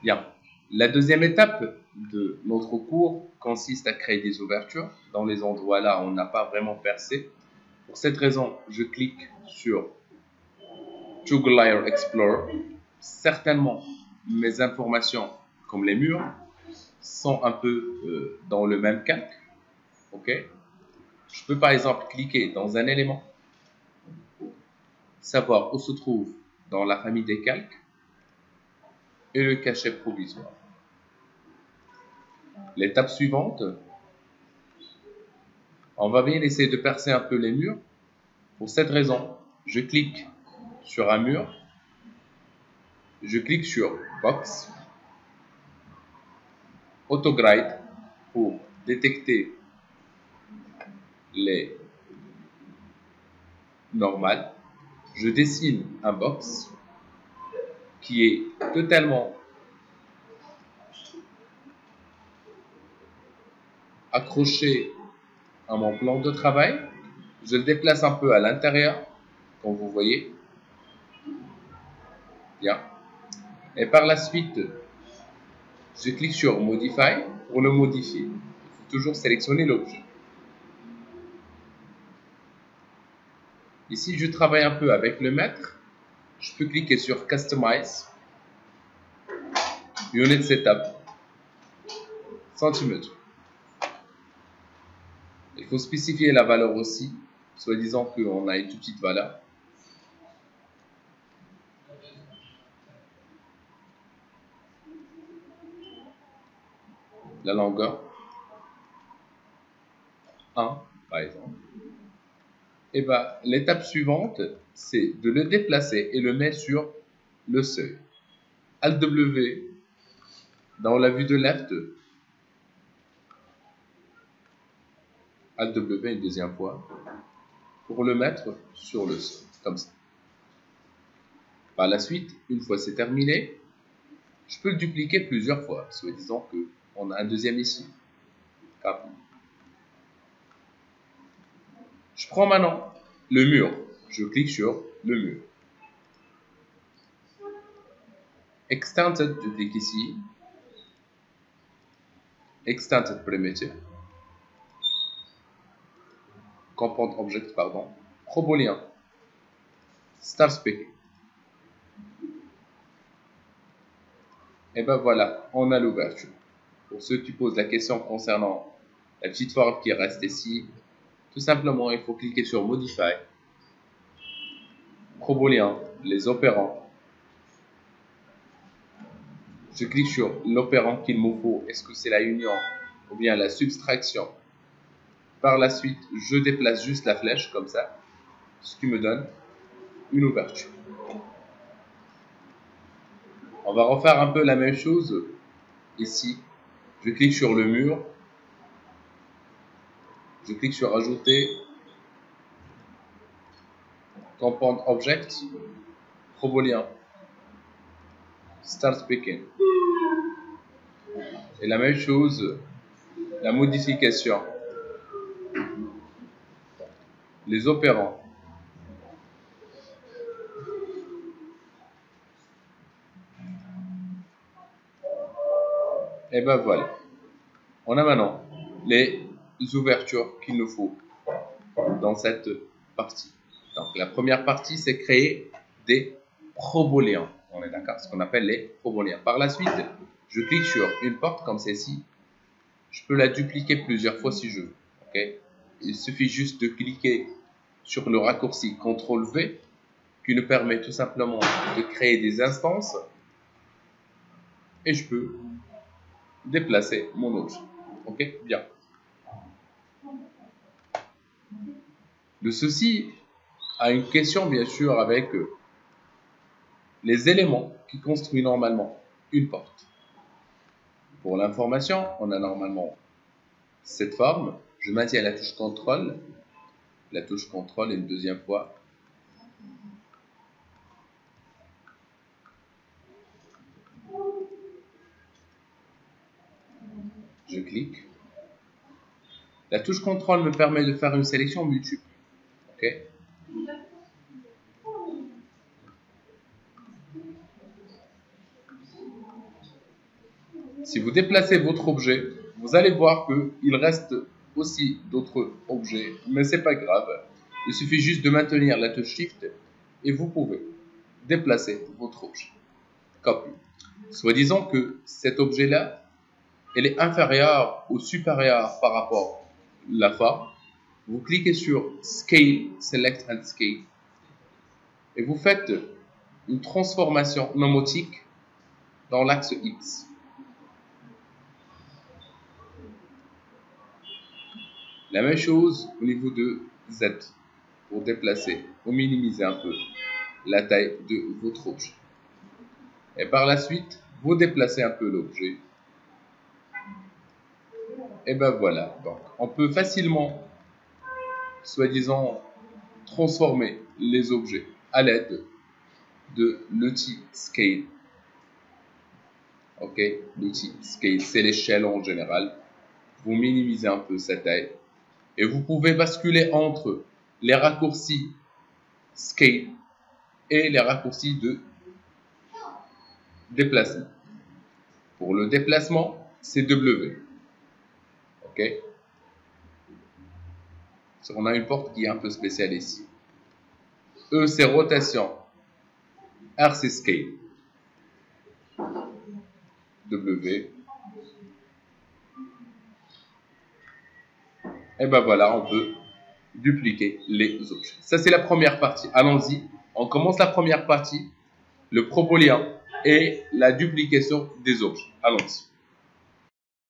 Bien. La deuxième étape de notre cours consiste à créer des ouvertures dans les endroits là où on n'a pas vraiment percé. Pour cette raison, je clique sur Toggle Layer Explorer. Certainement, mes informations, comme les murs, sont un peu dans le même calque. Ok. Je peux par exemple cliquer dans un élément, savoir où se trouve dans la famille des calques et le cacher provisoire. L'étape suivante, on va bien essayer de percer un peu les murs. Pour cette raison, je clique sur un mur, je clique sur Box, Autograde pour détecter les normales. Je dessine un box qui est totalement accroché à mon plan de travail. Je le déplace un peu à l'intérieur, comme vous voyez. Bien. Et par la suite, je clique sur Modify pour le modifier. Il faut toujours sélectionner l'objet. Ici, je travaille un peu avec le mètre. Je peux cliquer sur Customize, Unit Setup, centimètres. Il faut spécifier la valeur aussi, soi-disant qu'on a une toute petite valeur. La longueur, 1 par exemple. Et bien, l'étape suivante, c'est de le déplacer et le mettre sur le seuil. Alt W, dans la vue de left, Alt W une deuxième fois, pour le mettre sur le seuil, comme ça. Par la suite, une fois c'est terminé, je peux le dupliquer plusieurs fois, soi-disant qu'on a un deuxième ici. Je prends maintenant le mur, je clique sur le mur. Extended, je clique ici. Extended Perimeter. Compound Object, pardon. Probolien. Start Speaking. Et ben voilà, on a l'ouverture. Pour ceux qui posent la question concernant la petite forme qui reste ici, tout simplement, il faut cliquer sur Modify. Probolien, les opérants. Je clique sur l'opérant qu'il me faut. Est-ce que c'est la union ou bien la subtraction? Par la suite, je déplace juste la flèche comme ça, ce qui me donne une ouverture. On va refaire un peu la même chose ici. Je clique sur le mur. Je clique sur Ajouter. Compound Object. Probolien. Start Speaking. Et la même chose, la modification. Les opérants. Et ben voilà. On a maintenant les ouvertures qu'il nous faut dans cette partie. Donc la première partie, c'est créer des proboléens. On est d'accord? Ce qu'on appelle les proboléens. Par la suite, je clique sur une porte comme celle-ci. Je peux la dupliquer plusieurs fois si je veux. Okay? Il suffit juste de cliquer sur le raccourci CTRL-V qui nous permet tout simplement de créer des instances et je peux déplacer mon objet. Ok, bien. De ceci a une question bien sûr avec les éléments qui construisent normalement une porte. Pour l'information, on a normalement cette forme. Je maintiens la touche CTRL, la touche CTRL une deuxième fois. Je clique. La touche CTRL me permet de faire une sélection multiple. Ok. Si vous déplacez votre objet, vous allez voir qu'il reste aussi d'autres objets, mais c'est pas grave. Il suffit juste de maintenir la touche Shift et vous pouvez déplacer votre objet. Copy. Soit disant que cet objet-là, elle est inférieure ou supérieure par rapport à la forme. Vous cliquez sur Scale, Select and Scale et vous faites une transformation nomotique dans l'axe X. La même chose au niveau de Z pour déplacer ou minimiser un peu la taille de votre objet. Et par la suite, vous déplacez un peu l'objet. Et ben voilà, donc on peut facilement, soi-disant, transformer les objets à l'aide de l'outil Scale. Ok, l'outil Scale, c'est l'échelle en général. Vous minimisez un peu sa taille et vous pouvez basculer entre les raccourcis Scale et les raccourcis de déplacement. Pour le déplacement, c'est W. Ok. On a une porte qui est un peu spéciale ici. E, c'est rotation. R, c'est scale. W. Et ben voilà, on peut dupliquer les objets. Ça, c'est la première partie. Allons-y. On commence la première partie, le propolien et la duplication des objets. Allons-y.